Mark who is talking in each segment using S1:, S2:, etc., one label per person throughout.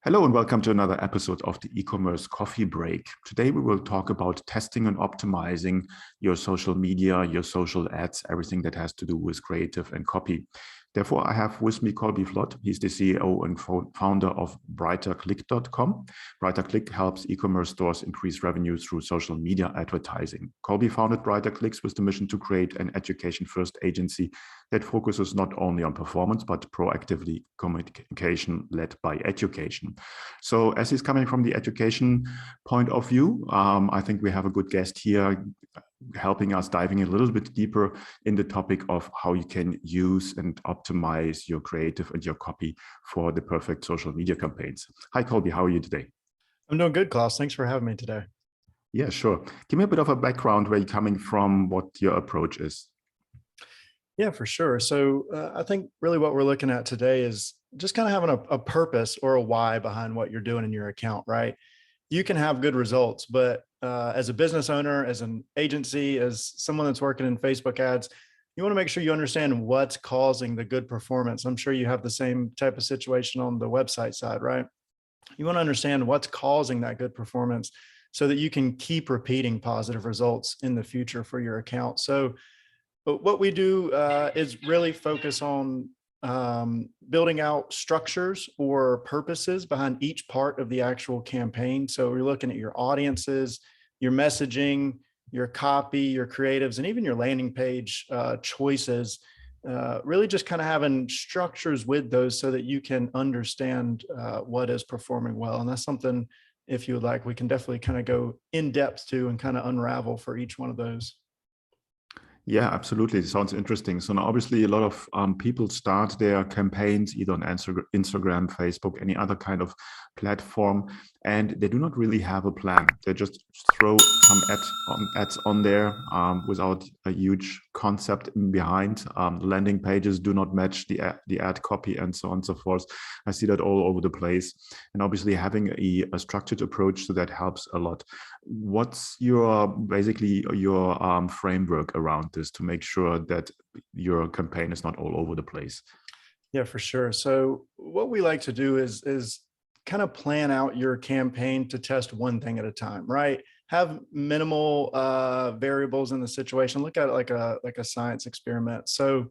S1: Hello and welcome to another episode of the e-commerce coffee break. Today we will talk about testing and optimizing your social media, your social ads, everything that has to do with creative and copy. Therefore, I have with me Colby Flood. He's the CEO and founder of brighterclick.com. BrighterClick helps e-commerce stores increase revenue through social media advertising. Colby founded BrighterClicks with the mission to create an education-first agency that focuses not only on performance, but proactively communication led by education. So as he's coming from the education point of view, I think we have a good guest here helping us diving a little bit deeper in the topic of how you can use and optimize your creative and your copy for the perfect social media campaigns. Hi, Colby, how are you today?
S2: I'm doing good, Klaus. Thanks for having me today.
S1: Yeah, sure. Give me a bit of a background where you're coming from, what your approach is.
S2: Yeah, for sure. So I think really what we're looking at today is just kind of having a purpose or a why behind what you're doing in your account, right? You can have good results, but as a business owner, as an agency, as someone that's working in Facebook ads, you want to make sure you understand what's causing the good performance. I'm sure you have the same type of situation on the website side, right? You want to understand what's causing that good performance so that you can keep repeating positive results in the future for your account. So but what we do is really focus on building out structures or purposes behind each part of the actual campaign. So we're looking at your audiences, your messaging, your copy, your creatives, and even your landing page choices. Really just kind of having structures with those so that you can understand what is performing well. And that's something, if you would like, we can definitely kind of go in depth to and kind of unravel for each one of those.
S1: Yeah, absolutely. It sounds interesting. So now obviously a lot of people start their campaigns either on Instagram, Facebook, any other kind of platform, and they do not really have a plan. They just throw some ads on there without a huge concept behind. Landing pages do not match the ad copy and so on and so forth. I see that all over the place. And obviously having a structured approach to that helps a lot. What's basically your framework around this to make sure that your campaign is not all over the place?
S2: Yeah, for sure. So what we like to do is kind of plan out your campaign to test one thing at a time, right? Have minimal variables in the situation. Look at it like a science experiment. So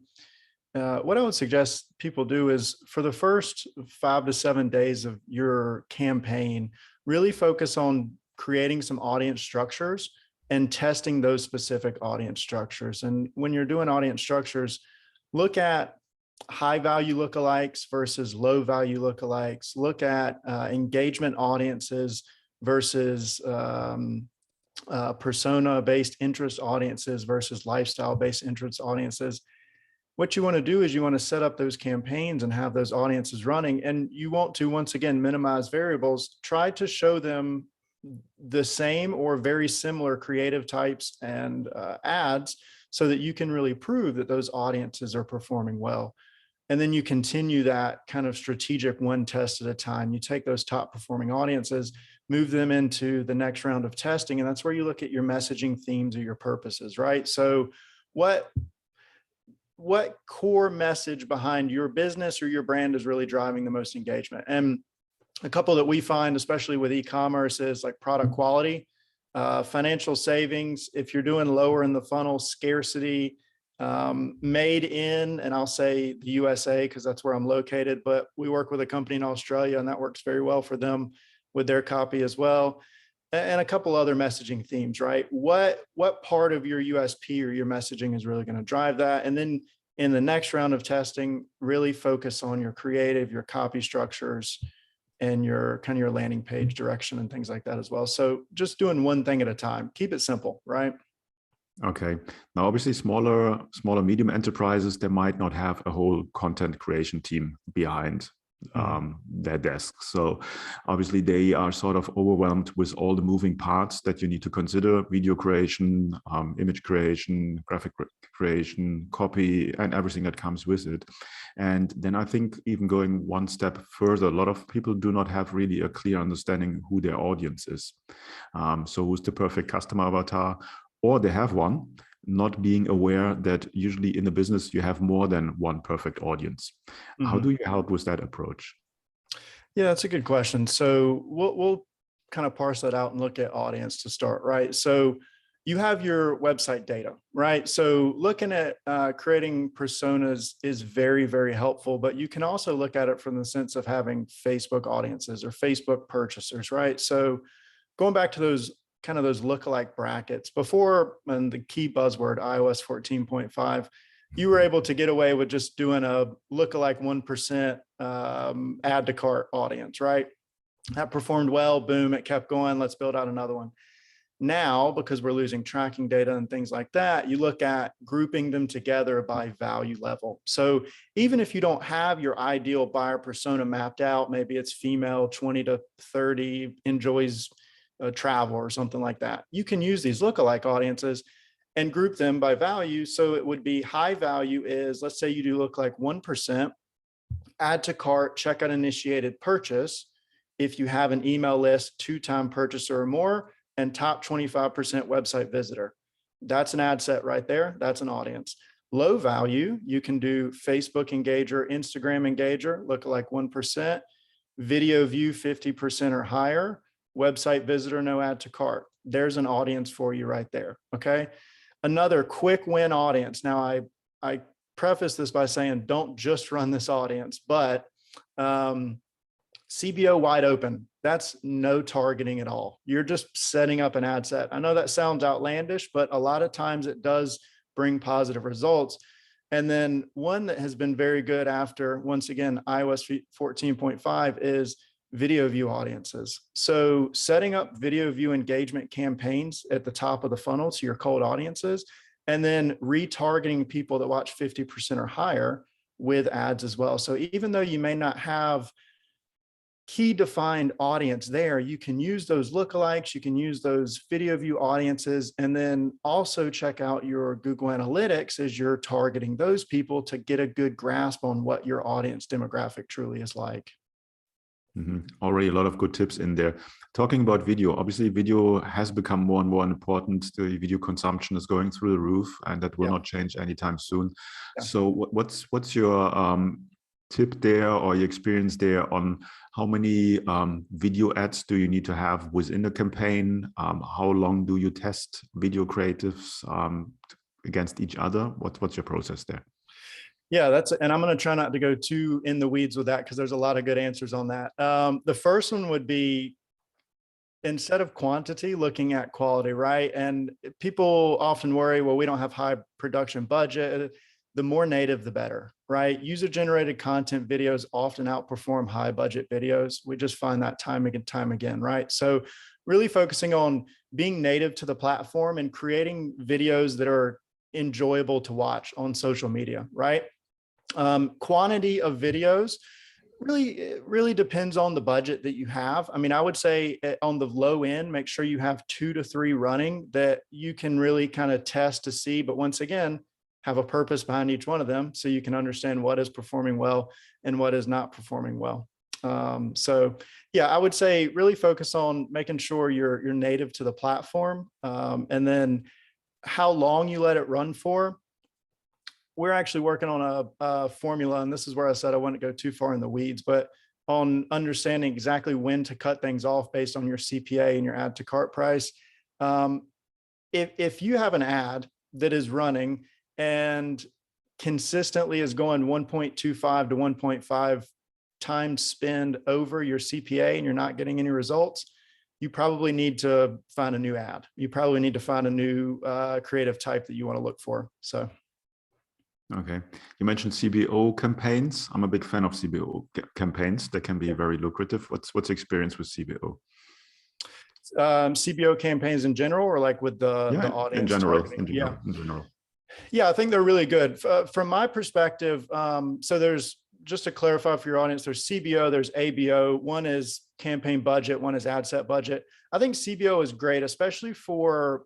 S2: what I would suggest people do is for the first 5 to 7 days of your campaign, really focus on creating some audience structures and testing those specific audience structures. And when you're doing audience structures, look at high value lookalikes versus low value lookalikes. Look at engagement audiences versus persona-based interest audiences versus lifestyle-based interest audiences. What you want to do is you want to set up those campaigns and have those audiences running. And you want to, once again, minimize variables, try to show them the same or very similar creative types and ads so that you can really prove that those audiences are performing well. And then you continue that kind of strategic one test at a time. You take those top performing audiences, move them into the next round of testing. And that's where you look at your messaging themes or your purposes, right? So what core message behind your business or your brand is really driving the most engagement? And a couple that we find, especially with e-commerce, is like product quality, financial savings. If you're doing lower in the funnel, scarcity, made in, and I'll say the USA because that's where I'm located, but we work with a company in Australia and that works very well for them with their copy as well. And a couple other messaging themes, right? What part of your USP or your messaging is really going to drive that? And then in the next round of testing, really focus on your creative, your copy structures, and your kind of your landing page direction and things like that as well. So just doing one thing at a time. Keep it simple, right?
S1: Okay. Now, obviously, smaller, medium enterprises, they might not have a whole content creation team behind their desk. So obviously they are sort of overwhelmed with all the moving parts that you need to consider: video creation, image creation, graphic creation, copy, and everything that comes with it. And then I think even going one step further, a lot of people do not have really a clear understanding who their audience is. So who's the perfect customer avatar? Or they have one, not being aware that usually in the business you have more than one perfect audience. How do you help with that approach?
S2: Yeah, that's a good question. So we'll kind of parse that out and look at audience to start, right? So you have your website data, right? So looking at creating personas is very, very helpful, but you can also look at it from the sense of having Facebook audiences or Facebook purchasers, right? So going back to those kind of those lookalike brackets before, and the key buzzword iOS 14.5, you were able to get away with just doing a lookalike 1% add to cart audience, right? That performed well. Boom, it kept going. Let's build out another one. Now, because we're losing tracking data and things like that, you look at grouping them together by value level. So even if you don't have your ideal buyer persona mapped out, maybe it's female 20 to 30, enjoys travel or something like that, you can use these lookalike audiences and group them by value. So it would be high value is, let's say you do look like 1%, add to cart, checkout initiated purchase. If you have an email list, 2-time purchaser or more, and top 25% website visitor. That's an ad set right there. That's an audience. Low value, you can do Facebook engager, Instagram engager, look like 1%, video view 50% or higher, website visitor, no add to cart. There's an audience for you right there, okay? Another quick win audience. Now, I preface this by saying, don't just run this audience, but CBO wide open. That's no targeting at all. You're just setting up an ad set. I know that sounds outlandish, but a lot of times it does bring positive results. And then one that has been very good after, once again, iOS 14.5 is video view audiences. So setting up video view engagement campaigns at the top of the funnel to your cold audiences, and then retargeting people that watch 50% or higher with ads as well. So even though you may not have key defined audience there, you can use those lookalikes, you can use those video view audiences, and then also check out your Google Analytics as you're targeting those people to get a good grasp on what your audience demographic truly is like.
S1: Already a lot of good tips in there. Talking about video, obviously video has become more and more important. The video consumption is going through the roof, and that will not change anytime soon. Yeah. So what's your tip there, or your experience there on how many video ads do you need to have within a campaign? How long do you test video creatives against each other? What's your process there?
S2: Yeah, and I'm going to try not to go too in the weeds with that because there's a lot of good answers on that. The first one would be, instead of quantity, looking at quality, right? And people often worry, well, we don't have high production budget. The more native, the better, right? User-generated content videos often outperform high budget videos. We just find that time and time again, right? So really focusing on being native to the platform and creating videos that are enjoyable to watch on social media, right? Quantity of videos really depends on the budget that you have. I mean, I would say on the low end, make sure you have 2 to 3 running that you can really kind of test to see. But once again, have a purpose behind each one of them so you can understand what is performing well and what is not performing well. So yeah, I would say really focus on making sure you're native to the platform, and then how long you let it run for. We're actually working on a formula, and this is where I said I wouldn't go too far in the weeds, but on understanding exactly when to cut things off based on your CPA and your add to cart price. If you have an ad that is running and consistently is going 1.25 to 1.5 times spend over your CPA and you're not getting any results, you probably need to find a new ad. You probably need to find a new creative type that you want to look for. So.
S1: Okay. You mentioned CBO campaigns. I'm a big fan of CBO campaigns. They can be very lucrative. What's experience with CBO?
S2: CBO campaigns in general, or like with the audience?
S1: In general.
S2: Yeah, I think they're really good. From my perspective, so there's, just to clarify for your audience, there's CBO, there's ABO. One is campaign budget, one is ad set budget. I think CBO is great, especially for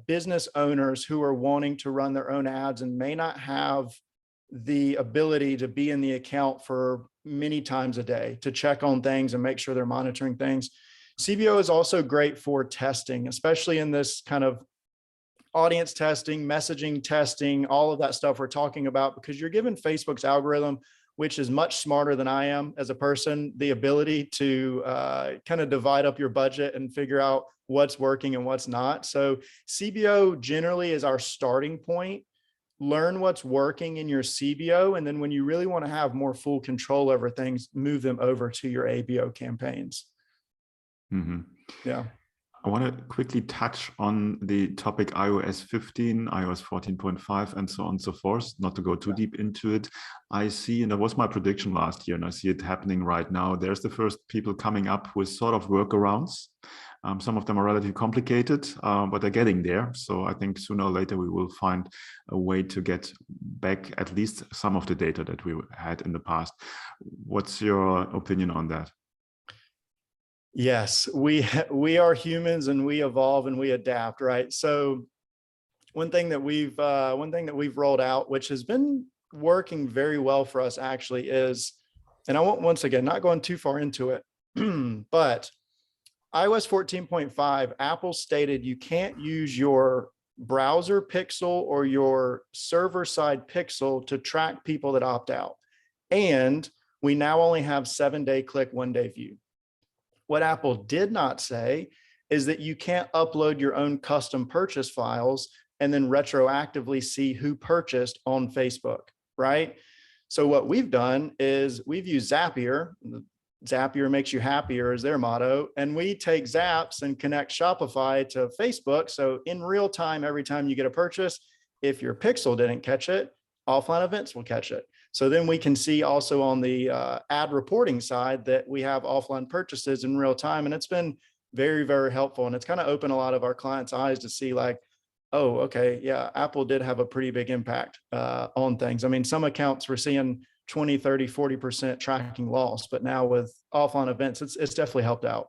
S2: business owners who are wanting to run their own ads and may not have the ability to be in the account for many times a day to check on things and make sure they're monitoring things. CBO is also great for testing, especially in this kind of audience testing, messaging testing, all of that stuff we're talking about, because you're giving Facebook's algorithm which is much smarter than I am as a person, the ability to kind of divide up your budget and figure out what's working and what's not. So CBO generally is our starting point. Learn what's working in your CBO. And then when you really want to have more full control over things, move them over to your ABO campaigns.
S1: Mm-hmm.
S2: Yeah.
S1: I want to quickly touch on the topic iOS 15, iOS 14.5, and so on and so forth, not to go too deep into it. I see, and that was my prediction last year, and I see it happening right now. There's the first people coming up with sort of workarounds. Some of them are relatively complicated, but they're getting there. So I think sooner or later we will find a way to get back at least some of the data that we had in the past. What's your opinion on that?
S2: Yes, we are humans and we evolve and we adapt, right? So one thing that we've rolled out, which has been working very well for us actually, is, and I won't, once again, not going too far into it, but iOS 14.5, Apple stated you can't use your browser pixel or your server side pixel to track people that opt out. And we now only have 7-day click, 1-day view. What Apple did not say is that you can't upload your own custom purchase files and then retroactively see who purchased on Facebook, right? So what we've done is we've used Zapier. Zapier makes you happier is their motto. And we take Zaps and connect Shopify to Facebook. So in real time, every time you get a purchase, if your pixel didn't catch it, offline events will catch it. So then we can see also on the ad reporting side that we have offline purchases in real time. And it's been very, very helpful. And it's kind of opened a lot of our clients' eyes to see like, oh, okay, yeah, Apple did have a pretty big impact on things. I mean, some accounts were seeing 20, 30, 40% tracking loss, but now with offline events, it's definitely helped out.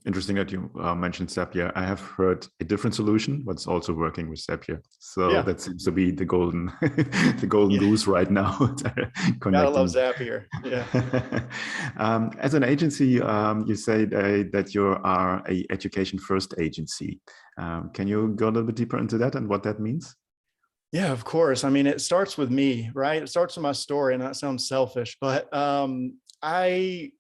S1: Interesting that you mentioned Zapier. I have heard a different solution, but it's also working with Zapier. So yeah, that seems to be the golden, the golden goose right now.
S2: Gotta love Zapier. Yeah.
S1: As an agency, you say that you are a education first agency. Can you go a little bit deeper into that and what that means?
S2: Yeah, of course. I mean, it starts with me, right? It starts with my story, and that sounds selfish, but I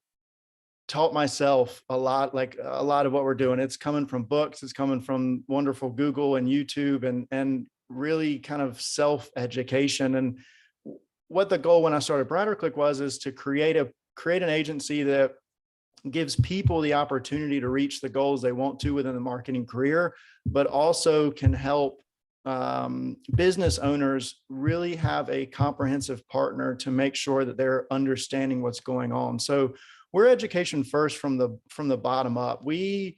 S2: taught myself a lot, like a lot of what we're doing. It's coming from books, it's coming from wonderful Google and YouTube and really kind of self-education. And what the goal when I started BrighterClick was, is to create an agency that gives people the opportunity to reach the goals they want to within the marketing career, but also can help business owners really have a comprehensive partner to make sure that they're understanding what's going on. So we're education first from the bottom up. I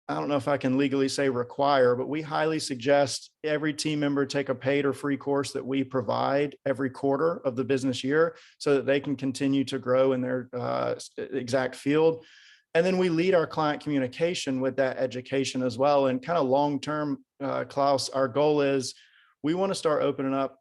S2: don't know if I can legally say require, but we highly suggest every team member take a paid or free course that we provide every quarter of the business year so that they can continue to grow in their exact field. And then we lead our client communication with that education as well. And kind of long-term, Klaus, our goal is we want to start opening up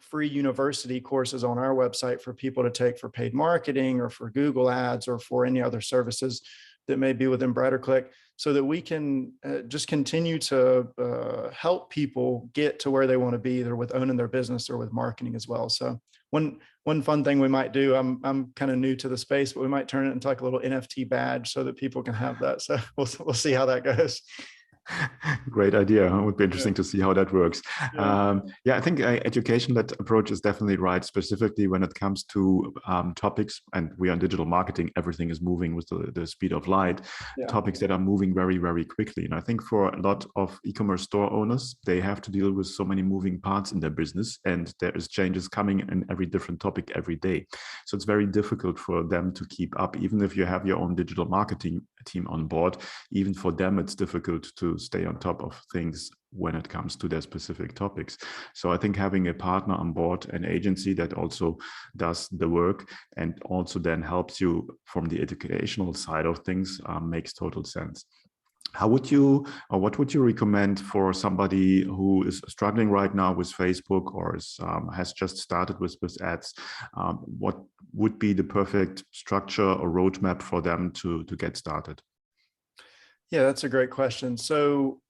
S2: free university courses on our website for people to take for paid marketing or for Google ads or for any other services that may be within BrighterClick, so that we can just continue to help people get to where they want to be, either with owning their business or with marketing as well. So one fun thing we might do, I'm kind of new to the space, but we might turn it into like a little NFT badge so that people can have that. So we'll see how that goes.
S1: Great idea. It would be interesting to see how that works.
S2: Yeah,
S1: I think education-led approach is definitely right, specifically when it comes to topics, and we are in digital marketing, everything is moving with the speed of light, topics that are moving very, very quickly. And I think for a lot of e-commerce store owners, they have to deal with so many moving parts in their business, and there is changes coming in every different topic every day. So it's very difficult for them to keep up, even if you have your own digital marketing team on board. Even for them, it's difficult to stay on top of things when it comes to their specific topics. So I think having a partner on board, an agency that also does the work and also then helps you from the educational side of things makes total sense. How would you, or what would you recommend for somebody who is struggling right now with Facebook or has just started with ads? What would be the perfect structure or roadmap for them to get started?
S2: Yeah, that's a great question. So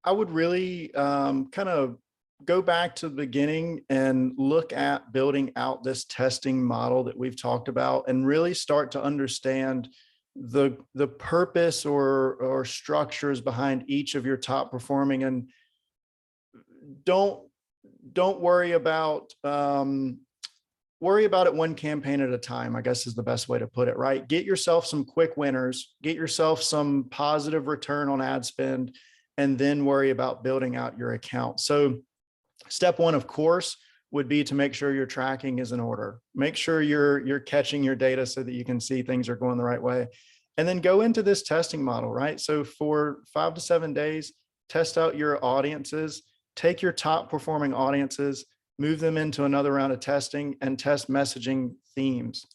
S2: I would really kind of go back to the beginning and look at building out this testing model that we've talked about, and really start to understand the purpose or structures behind each of your top performing. And don't worry about it one campaign at a time, I guess is the best way to put it, right? Get yourself some quick winners, get yourself some positive return on ad spend, and then worry about building out your account. So step one, of course, would be to make sure your tracking is in order. Make sure you're catching your data so that you can see things are going the right way. And then go into this testing model, right? So for 5 to 7 days, test out your audiences, take your top performing audiences, move them into another round of testing, and test messaging themes.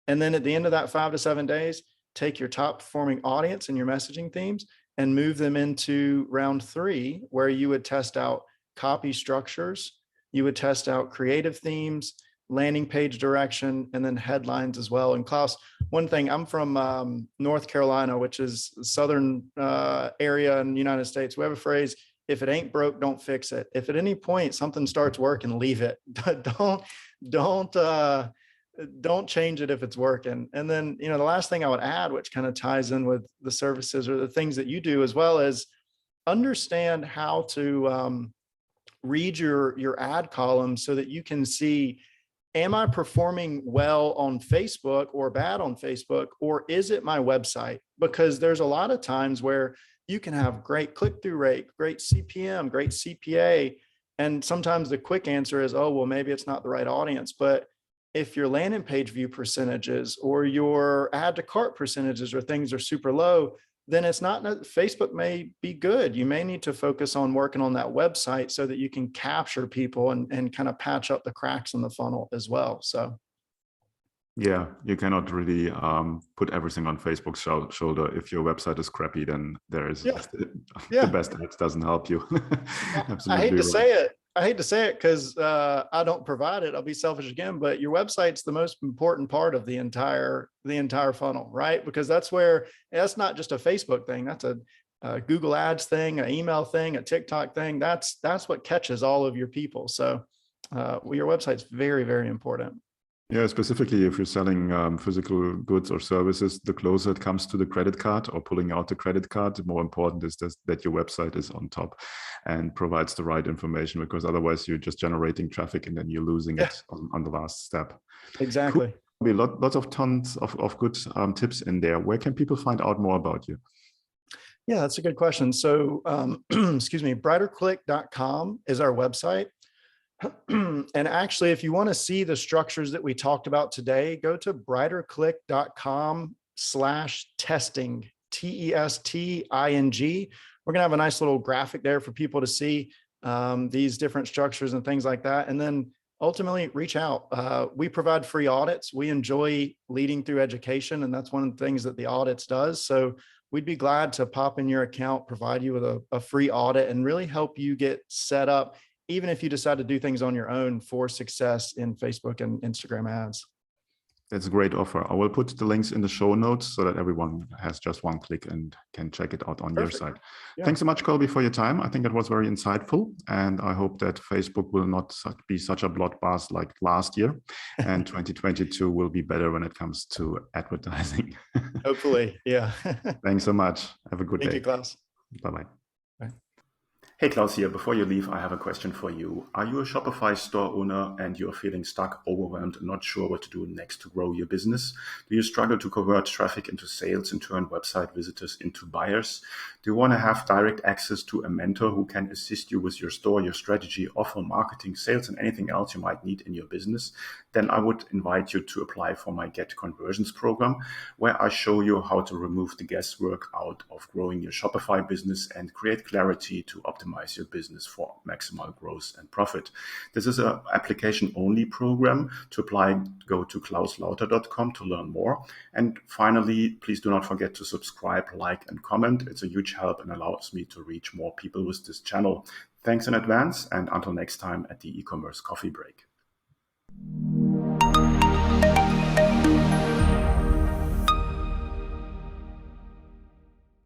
S2: And then at the end of that 5 to 7 days, take your top performing audience and your messaging themes and move them into round 3, where you would test out copy structures, you would test out creative themes, landing page direction, and then headlines as well. And Klaus, one thing, I'm from North Carolina, which is southern area in the United States. We have a phrase: if it ain't broke, don't fix it. If at any point something starts working, leave it. Don't change it if it's working. And then, the last thing I would add, which kind of ties in with the services or the things that you do, as well as understand how to read your ad column so that you can see, am I performing well on Facebook or bad on Facebook, or is it my website? Because there's a lot of times where you can have great click-through rate, great CPM, great CPA. And sometimes the quick answer is, oh, well, maybe it's not the right audience. But if your landing page view percentages or your add to cart percentages or things are super low, then it's not, Facebook may be good. You may need to focus on working on that website so that you can capture people and kind of patch up the cracks in the funnel as well. So.
S1: Yeah, you cannot really put everything on Facebook's shoulder. If your website is crappy, then the best ads doesn't help you. Absolutely.
S2: I hate to say it because I don't provide it. I'll be selfish again, but your website's the most important part of the entire funnel, right? Because that's not just a Facebook thing. That's a Google Ads thing, an email thing, a TikTok thing. That's what catches all of your people. So your website's very, very important.
S1: Yeah, specifically if you're selling physical goods or services, the closer it comes to the credit card or pulling out the credit card, the more important is that your website is on top and provides the right information, because otherwise you're just generating traffic and then you're losing it on the last step.
S2: Exactly.
S1: Cool. Lots of tons of good tips in there. Where can people find out more about you?
S2: Yeah, that's a good question. So, excuse me, brighterclick.com is our website. And actually, if you want to see the structures that we talked about today, go to brighterclick.com/testing, TESTING. We're going to have a nice little graphic there for people to see these different structures and things like that. And then ultimately reach out. We provide free audits. We enjoy leading through education, and that's one of the things that the audits does. So we'd be glad to pop in your account, provide you with a free audit, and really help you get set up, even if you decide to do things on your own, for success in Facebook and Instagram ads.
S1: That's a great offer. I will put the links in the show notes so that everyone has just one click and can check it out on your side. Yeah. Thanks so much, Colby, for your time. I think that was very insightful. And I hope that Facebook will not be such a bloodbath like last year. And 2022 will be better when it comes to advertising.
S2: Hopefully, yeah.
S1: Thanks so much. Have a good day.
S2: Thank you, Klaus.
S1: Bye-bye. Bye. Hey, Klaus here. Before you leave, I have a question for you. Are you a Shopify store owner and you're feeling stuck, overwhelmed, and not sure what to do next to grow your business? Do you struggle to convert traffic into sales and turn website visitors into buyers? Do you want to have direct access to a mentor who can assist you with your store, your strategy, offer, marketing, sales, and anything else you might need in your business? Then I would invite you to apply for my Get Conversions program, where I show you how to remove the guesswork out of growing your Shopify business and create clarity to optimize your business for maximal growth and profit. This is an application-only program. To apply, go to klauslauter.com to learn more. And finally, please do not forget to subscribe, like, and comment. It's a huge help and allows me to reach more people with this channel. Thanks in advance, and until next time at the e-commerce coffee break.